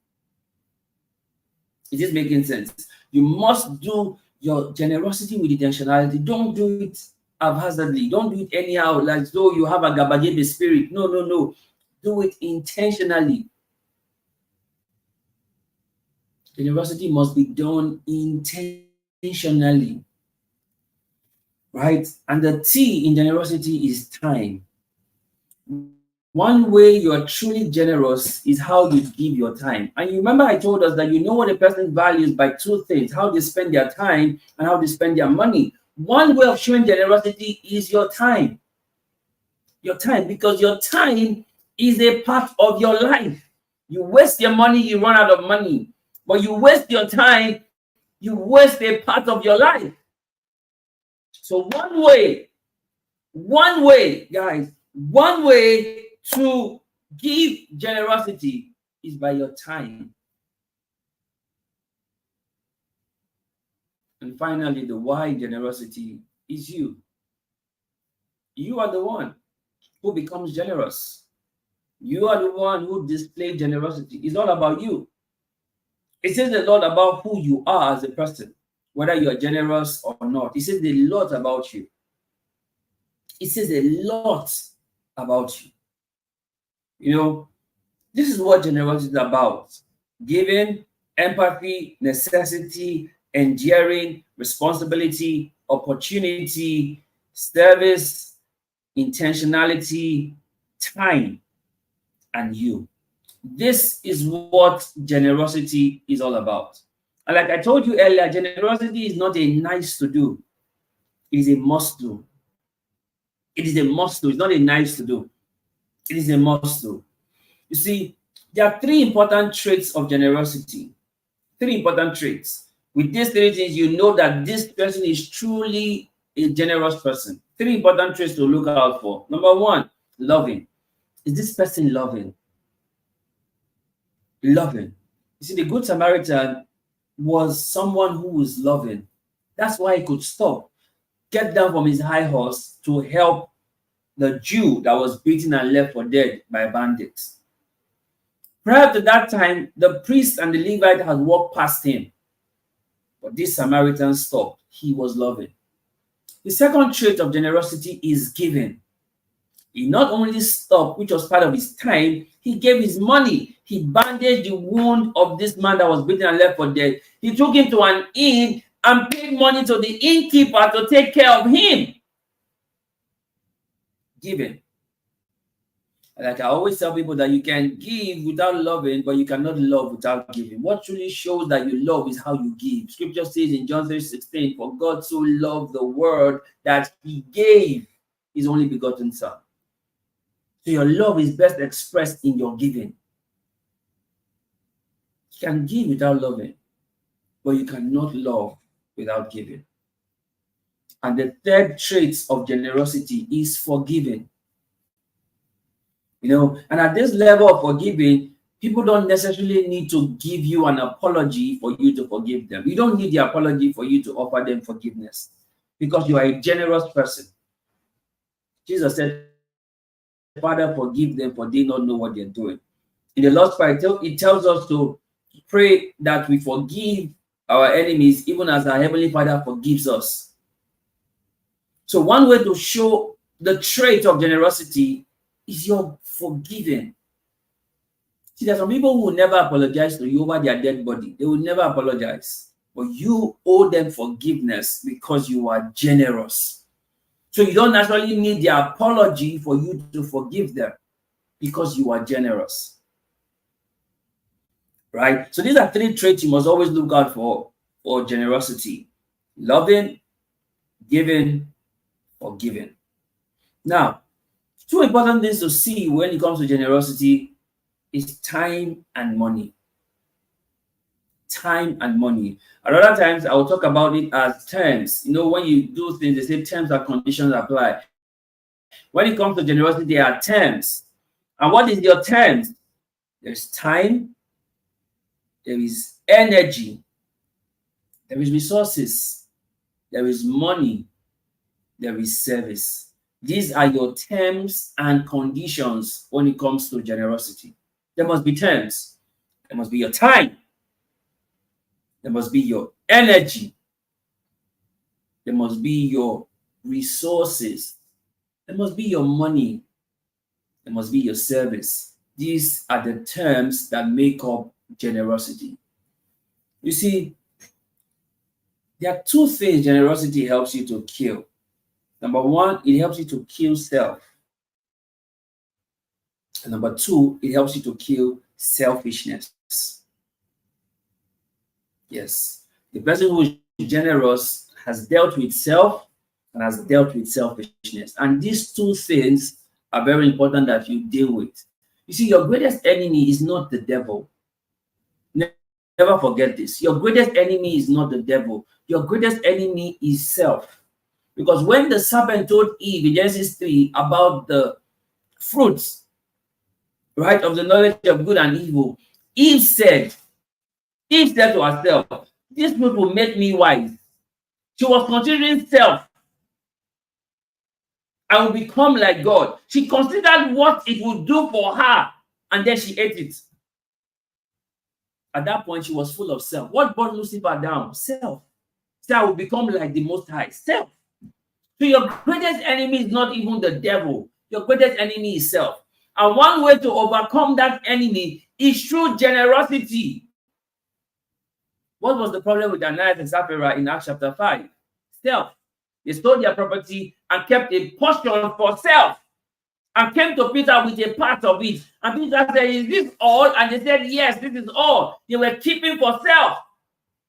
Is this making sense? You must do your generosity with intentionality. Don't do it haphazardly. Don't do it anyhow, like though you have a gabagebe spirit. No. Do it intentionally. Generosity must be done intentionally. Right? And the T in generosity is time. One way you're truly generous is how you give your time. And you remember I told us that you know what a person values by two things: how they spend their time and how they spend their money. One way of showing generosity is your time. Your time, because your time is a part of your life. You waste your money, you run out of money. But you waste your time, you waste a part of your life. So guys, one way to give generosity is by your time. And finally, the why generosity is you. You are the one who becomes generous. You are the one who displays generosity. It's all about you. It says a lot about who you are as a person, whether you are generous or not. It says a lot about you. It says a lot about you. You know, this is what generosity is about: giving, empathy, necessity, enduring, responsibility, opportunity, service, intentionality, time, and you. This is what generosity is all about. And like I told you earlier, generosity is not a nice to do, it is a must do. It is a must do. It's not a nice to do, it is a must do. You see, there are three important traits of generosity. Three important traits. With these three things, you know that this person is truly a generous person. Three important traits to look out for. Number one, loving. Is this person loving? Loving. You see, the Good Samaritan was someone who was loving. That's why he could stop, get down from his high horse to help the Jew that was beaten and left for dead by bandits. Prior to that time, the priest and the Levite had walked past him, but this Samaritan stopped. He was loving. The second trait of generosity is giving. He not only stopped, which was part of his time, he gave his money. He bandaged the wound of this man that was beaten and left for dead. He took him to an inn and paid money to the innkeeper to take care of him. Giving. Like I always tell people that you can give without loving, but you cannot love without giving. What truly shows that you love is how you give. Scripture says in John 3:16, for God so loved the world that he gave his only begotten son. So your love is best expressed in your giving. You can give without loving, but you cannot love without giving. And the third trait of generosity is forgiving. And at this level of forgiving, people don't necessarily need to give you an apology for you to forgive them. You don't need the apology for you to offer them forgiveness because you are a generous person. Jesus said, Father, forgive them, for they don't know what they're doing. In the Lord's Prayer, it tells us to pray that we forgive our enemies, even as our Heavenly Father forgives us. So one way to show the trait of generosity is your forgiving. See, there are some people who will never apologize to you over their dead body. They will never apologize. But you owe them forgiveness because you are generous. So you don't naturally need the apology for you to forgive them because you are generous. Right? So these are three traits you must always look out for generosity: loving, giving, forgiving. Now, two important things to see when it comes to generosity is time and money. Time and money. A lot of times I will talk about it as terms. When you do things, they say terms and conditions apply. When it comes to generosity, there are terms. And what is your terms? There's time, there is energy, there is resources, there is money, there is service. These are your terms and conditions when it comes to generosity. There must be terms. There must be your time. There must be your energy. There must be your resources. There must be your money. There must be your service. These are the terms that make up generosity. You see, there are two things generosity helps you to kill. Number one, it helps you to kill self. And number two, it helps you to kill selfishness. Yes. The person who is generous has dealt with self and has dealt with selfishness. And these two things are very important that you deal with. You see, your greatest enemy is not the devil. Never forget this. Your greatest enemy is not the devil. Your greatest enemy is self. Because when the serpent told Eve in Genesis 3 about the fruits, right, of the knowledge of good and evil, Eve said, to herself, this fruit will make me wise. She was considering self. I will become like God. She considered what it would do for her, and then she ate it. At that point, she was full of self. What brought Lucifer down? Self. So I will become like the Most High. Self. So your greatest enemy is not even the devil. Your greatest enemy is self. And one way to overcome that enemy is through generosity. What was the problem with Ananias and Sapphira in Acts chapter 5? Self. They stole their property and kept a portion for self and came to Peter with a part of it. And Peter said, is this all? And they said, yes, this is all. They were keeping for self.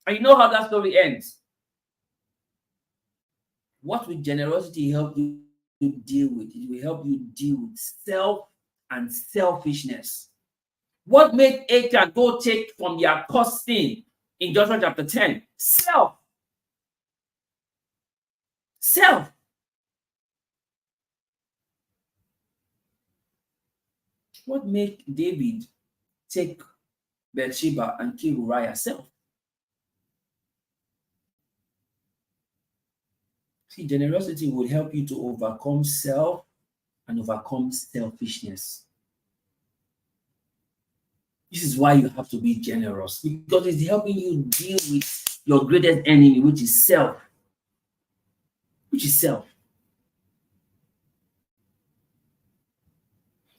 And you know how that story ends. What will generosity help you deal with? It will help you deal with self and selfishness. What made Achan go take from their cursed sin in Joshua chapter 10? Self. Self. What made David take Bathsheba and kill Uriah? Self. See, generosity will help you to overcome self and overcome selfishness. This is why you have to be generous, because it's helping you deal with your greatest enemy, which is self.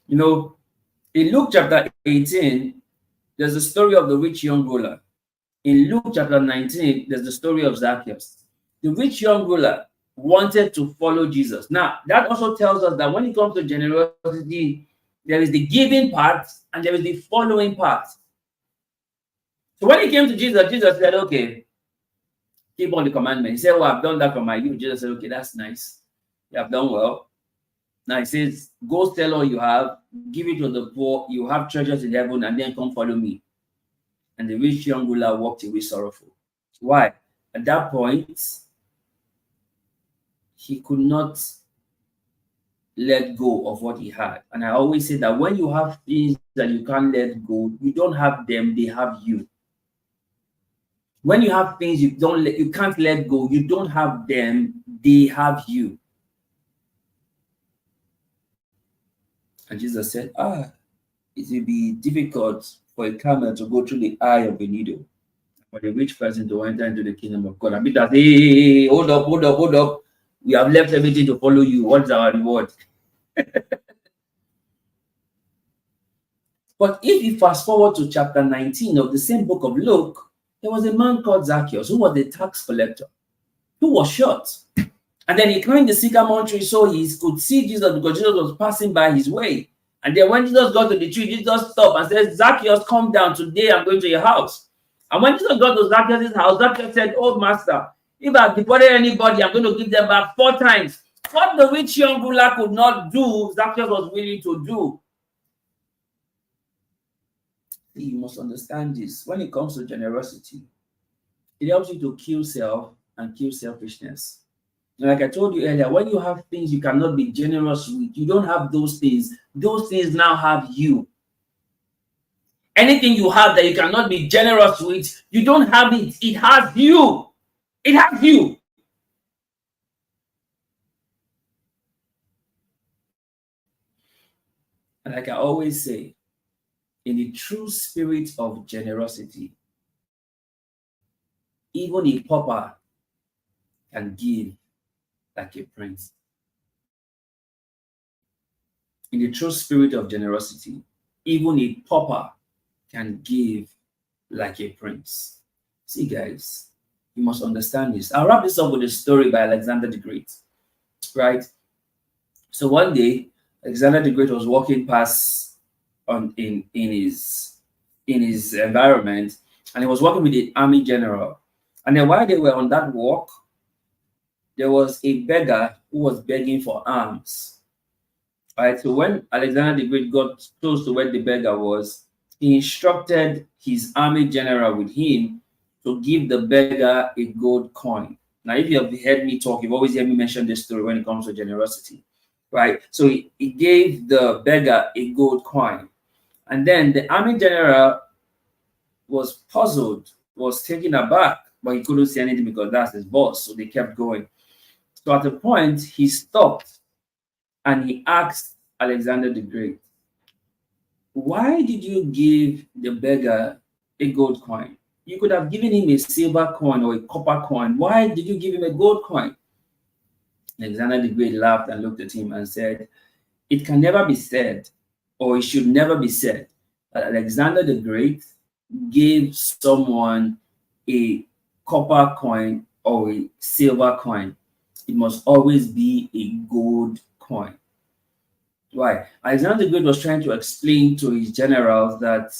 You know, in Luke chapter 18, there's the story of the rich young ruler. In Luke chapter 19, there's the story of Zacchaeus. The rich young ruler wanted to follow Jesus. Now, that also tells us that when it comes to generosity, there is the giving part and there is the following part. So when he came to Jesus, Jesus said, okay, keep on the commandment. He said, well, I've done that for my youth. Jesus said, okay, that's nice. You have done well. Now he says, go sell all you have, give it to the poor, you have treasures in heaven, and then come follow me. And the rich young ruler walked away sorrowful. Why? At that point, he could not let go of what he had. And I always say that when you have things that you can't let go, you don't have them, they have you. When you have things you can't let go, you don't have them, they have you. And Jesus said, it will be difficult for a camel to go through the eye of a needle, for the rich person to enter into the kingdom of God. And Peter said, hey, hold up. We have left everything to follow you. What's our reward? But if you fast forward to chapter 19 of the same book of Luke, there was a man called Zacchaeus who was a tax collector, who was short. And then he climbed the sycamore tree so he could see Jesus, because Jesus was passing by his way. And then when Jesus got to the tree, Jesus stopped and said, Zacchaeus, come down. Today I'm going to your house. And when Jesus got to Zacchaeus' house, Zacchaeus said, oh, master, if I've deported anybody, I'm going to give them back 4 times. What the rich young ruler could not do, Zacchaeus was willing to do. You must understand this. When it comes to generosity, it helps you to kill self and kill selfishness. Like I told you earlier, when you have things you cannot be generous with, you don't have those things now have you. Anything you have that you cannot be generous with, you don't have it. It has you. It has you. And like I always say, in the true spirit of generosity, even a pauper can give like a prince. In the true spirit of generosity, even a pauper can give like a prince. See, guys, you must understand this. I'll wrap this up with a story by Alexander the Great, right? So one day, Alexander the Great was walking past on in his environment, and he was working with the army general. And then while they were on that walk, there was a beggar who was begging for alms. Right. So when Alexander the Great got close to where the beggar was, he instructed his army general with him to give the beggar a gold coin. Now, if you have heard me talk, you've always heard me mention this story when it comes to generosity. Right. So he gave the beggar a gold coin. And then the army general was puzzled, was taken aback, but he couldn't say anything because that's his boss. So they kept going. So at a point, he stopped and he asked Alexander the Great, "Why did you give the beggar a gold coin? You could have given him a silver coin or a copper coin. Why did you give him a gold coin?" Alexander the Great laughed and looked at him and said, "It can never be said, or it should never be said, that Alexander the Great gave someone a copper coin or a silver coin. It must always be a gold coin." Why? Alexander the Great was trying to explain to his generals that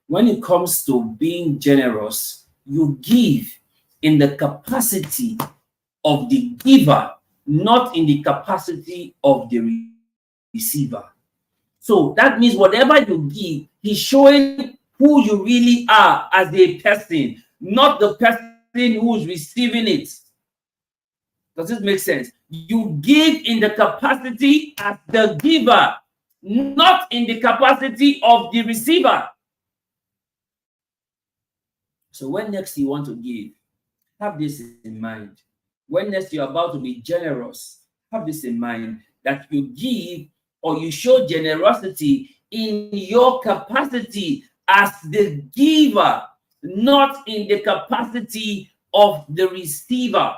when it comes to being generous, you give in the capacity of the giver, not in the capacity of the receiver. So that means whatever you give, he's showing who you really are as a person, not the person who's receiving it. Does this make sense? You give in the capacity as the giver, not in the capacity of the receiver. So when next you want to give, have this in mind. When next you're about to be generous, have this in mind, that you give or you show generosity in your capacity as the giver, not in the capacity of the receiver.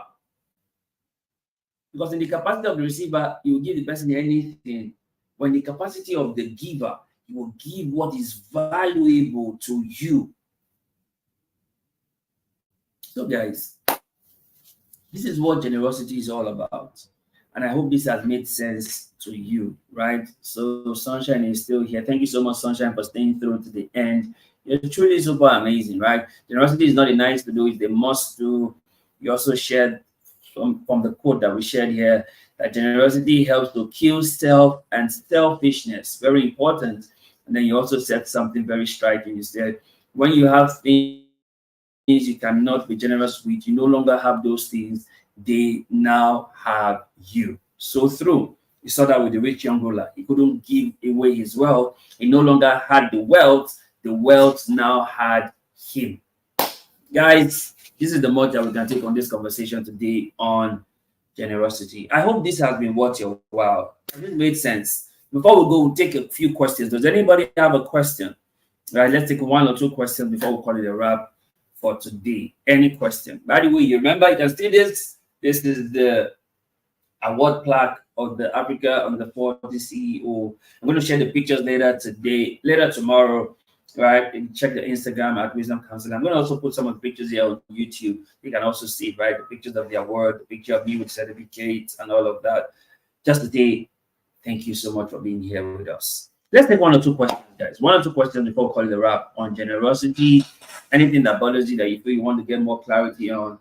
Because in the capacity of the receiver, you will give the person anything. When the capacity of the giver, you will give what is valuable to you. So, guys, this is what generosity is all about. And I hope this has made sense to you, right? So, Sunshine is still here. Thank you so much, Sunshine, for staying through to the end. You're truly super amazing, right? Generosity is not a nice to do, it's a must do. You also shared from the quote that we shared here that generosity helps to kill self and selfishness. Very important. And then you also said something very striking. You said, when you have things you cannot be generous with, you no longer have those things, they now have you. So true. You saw that with the rich young ruler. He couldn't give away his wealth. He no longer had the wealth now had him. Guys, this is the much that we can take on this conversation today on generosity. I hope this has been worth your while. This made sense. Before we go, we'll take a few questions. Does anybody have a question? All right, let's take one or two questions before we call it a wrap for today. Any question? By the way, you remember you can see this. This is the award plaque of the Africa on the 40 CEO. I'm going to share the pictures later tomorrow. Right, and check the Instagram at Wisdom Council. I'm going to also put some of the pictures here on YouTube. You can also see, right, the pictures of the award, the picture of me with certificates and all of that. Just to say thank you so much for being here with us. Let's take one or two questions, guys. One or two questions before we call it a wrap on generosity. Anything that bothers you that you feel you want to get more clarity on,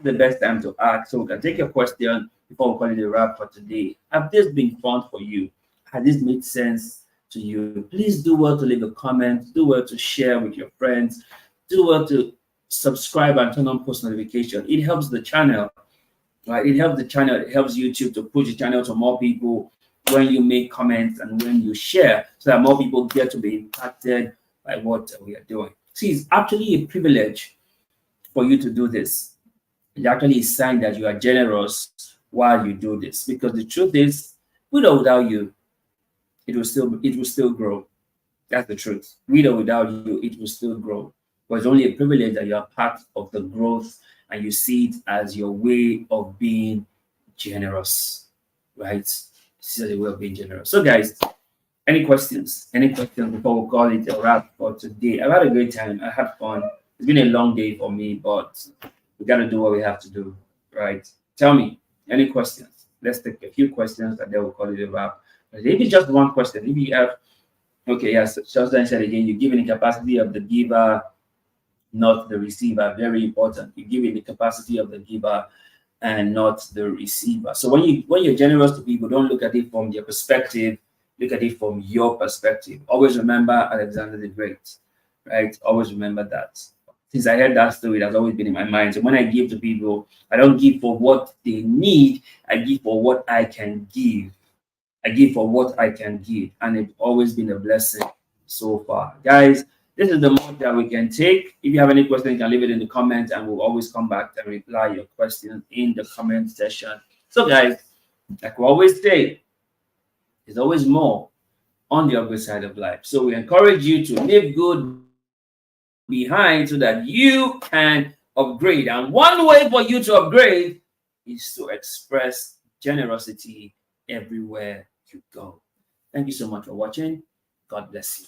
the best time to ask. So we can take your question before we call it a wrap for today. Have this been fun for you? Has this made sense to you? Please do well to leave a comment, do well to share with your friends, do well to subscribe and turn on post notification. It helps the channel, right? It helps the channel, it helps YouTube to push the channel to more people when you make comments and when you share, so that more people get to be impacted by what we are doing. See, it's actually a privilege for you to do this. It's actually a sign that you are generous while you do this, because the truth is, with or without you, it will still grow. That's the truth. With or without you, it will still grow. But it's only a privilege that you are part of the growth and you see it as your way of being generous, right? This is a way of being generous. So, guys, any questions? Any questions before we call it a wrap for today? I've had a great time. I had fun. It's been a long day for me, but we got to do what we have to do, right? Tell me, any questions? Let's take a few questions and then we'll call it a wrap. If it's just one question, if you have Okay, yes. Shosdan said again, you give in the capacity of the giver, not the receiver. Very important. You give in the capacity of the giver and not the receiver. So when you're generous to people, don't look at it from their perspective, look at it from your perspective. Always remember Alexander the Great, right? Always remember that. Since I heard that story, that's always been in my mind. So when I give to people, I don't give for what they need, I give for what I can give. I give for what I can give, and it's always been a blessing so far. Guys, this is the most that we can take. If you have any question, you can leave it in the comments, and we'll always come back and reply your questions in the comment section. So, guys, like we always say, there's always more on the other side of life. So we encourage you to leave good behind so that you can upgrade. And one way for you to upgrade is to express generosity everywhere you go. Thank you so much for watching. God bless you.